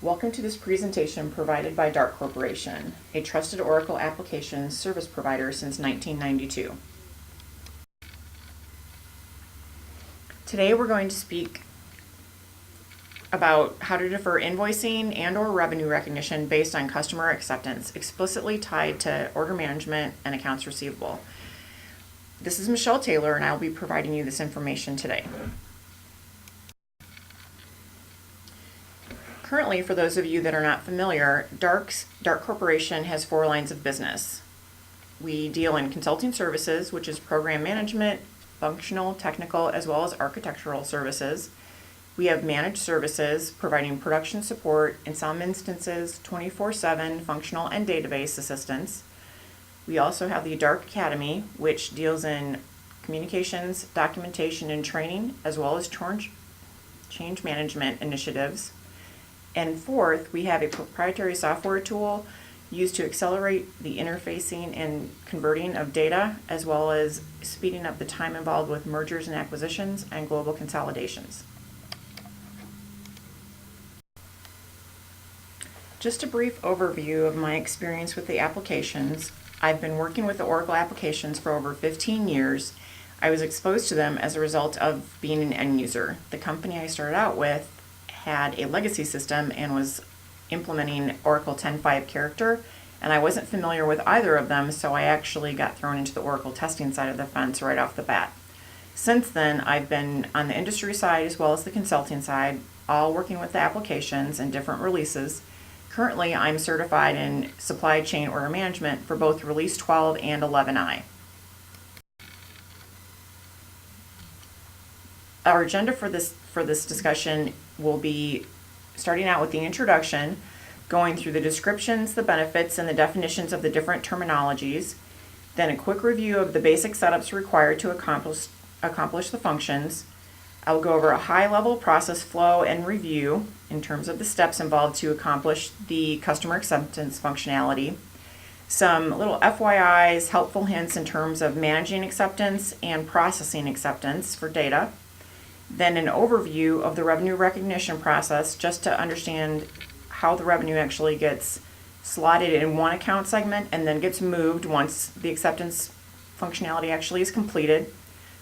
Welcome to this presentation provided by Dart Corporation, a trusted Oracle application service provider since 1992. Today we're going to speak about how to defer invoicing and/or revenue recognition based on customer acceptance, explicitly tied to order management and accounts receivable. This is Michelle Taylor, and I'll be providing you this information today. Currently, for those of you that are not familiar, Dart Corporation has 4 lines of business. We deal in consulting services, which is program management, functional, technical, as well as architectural services. We have managed services, providing production support, in some instances 24/7 functional and database assistance. We also have the Dart Academy, which deals in communications, documentation, and training, as well as change management initiatives. And fourth, we have a proprietary software tool used to accelerate the interfacing and converting of data, as well as speeding up the time involved with mergers and acquisitions and global consolidations. Just a brief overview of my experience with the applications. I've been working with the Oracle applications for over 15 years. I was exposed to them as a result of being an end user. The company I started out with had a legacy system and was implementing Oracle 10.5 character, and I wasn't familiar with either of them, so I actually got thrown into the Oracle testing side of the fence right off the bat. Since then, I've been on the industry side as well as the consulting side, all working with the applications and different releases. Currently, I'm certified in supply chain order management for both Release 12 and 11i. Our agenda for this discussion will be starting out with the introduction, going through the descriptions, the benefits, and the definitions of the different terminologies, then a quick review of the basic setups required to accomplish the functions. I'll go over a high-level process flow and review in terms of the steps involved to accomplish the customer acceptance functionality, some little FYIs, helpful hints in terms of managing acceptance and processing acceptance for data, then an overview of the revenue recognition process just to understand how the revenue actually gets slotted in one account segment and then gets moved once the acceptance functionality actually is completed.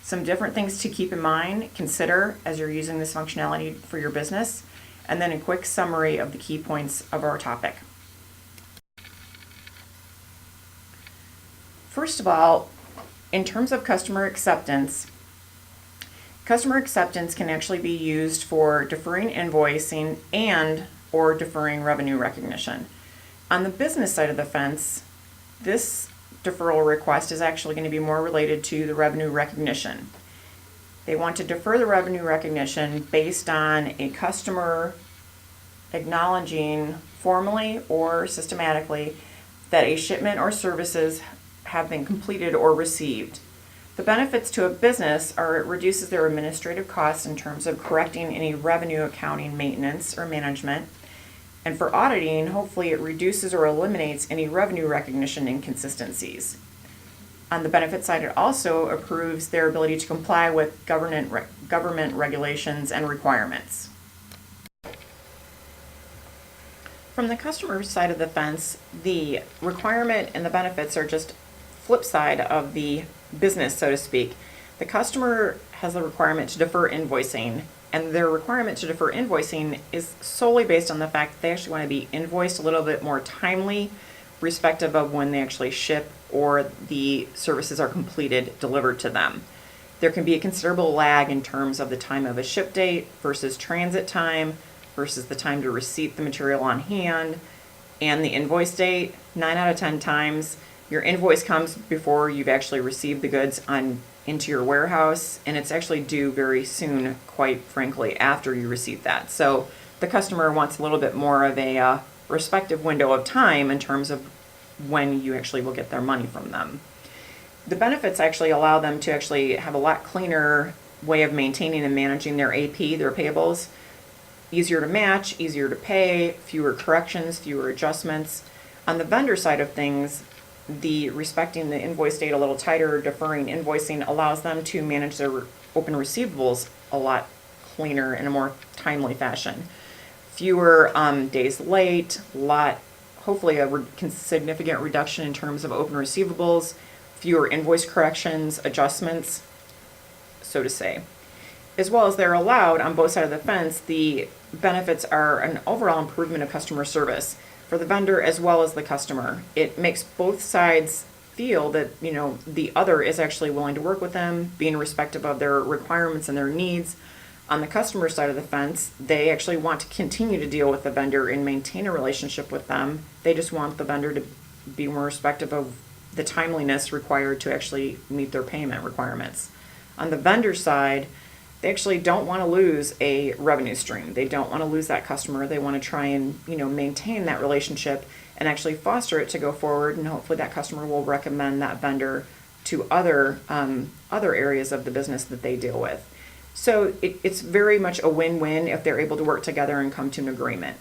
Some different things to keep in mind, consider as you're using this functionality for your business, and then a quick summary of the key points of our topic. First of all, in terms of customer acceptance can actually be used for deferring invoicing and or deferring revenue recognition. On the business side of the fence, this deferral request is actually going to be more related to the revenue recognition. They want to defer the revenue recognition based on a customer acknowledging formally or systematically that a shipment or services have been completed or received. The benefits to a business are it reduces their administrative costs in terms of correcting any revenue accounting maintenance or management. And for auditing, hopefully it reduces or eliminates any revenue recognition inconsistencies. On the benefit side, it also improves their ability to comply with government regulations and requirements. From the customer side of the fence, the requirement and the benefits are just flip side of the business, so to speak. The customer has the requirement to defer invoicing, and their requirement to defer invoicing is solely based on the fact that they actually want to be invoiced a little bit more timely, respective of when they actually ship or the services are completed, delivered to them. There can be a considerable lag in terms of the time of a ship date versus transit time versus the time to receipt the material on hand and the invoice date. 9 out of 10 times, your invoice comes before you've actually received the goods into your warehouse, and it's actually due very soon, quite frankly, after you receive that. So the customer wants a little bit more of a respective window of time in terms of when you actually will get their money from them. The benefits actually allow them to actually have a lot cleaner way of maintaining and managing their AP, their payables. Easier to match, easier to pay, fewer corrections, fewer adjustments. On the vendor side of things, the respecting the invoice date a little tighter, deferring invoicing allows them to manage their open receivables a lot cleaner in a more timely fashion. fewer days late, hopefully a significant reduction in terms of open receivables, fewer invoice corrections, adjustments, so to say. As well as they're allowed on both sides of the fence, the benefits are an overall improvement of customer service for the vendor as well as the customer. It makes both sides feel that, the other is actually willing to work with them, being respectful of their requirements and their needs. On the customer side of the fence, they actually want to continue to deal with the vendor and maintain a relationship with them. They just want the vendor to be more respectful of the timeliness required to actually meet their payment requirements. On the vendor side, they actually don't want to lose a revenue stream. They don't want to lose that customer. They want to try and, maintain that relationship and actually foster it to go forward. And hopefully that customer will recommend that vendor to other areas of the business that they deal with. So it's very much a win-win if they're able to work together and come to an agreement.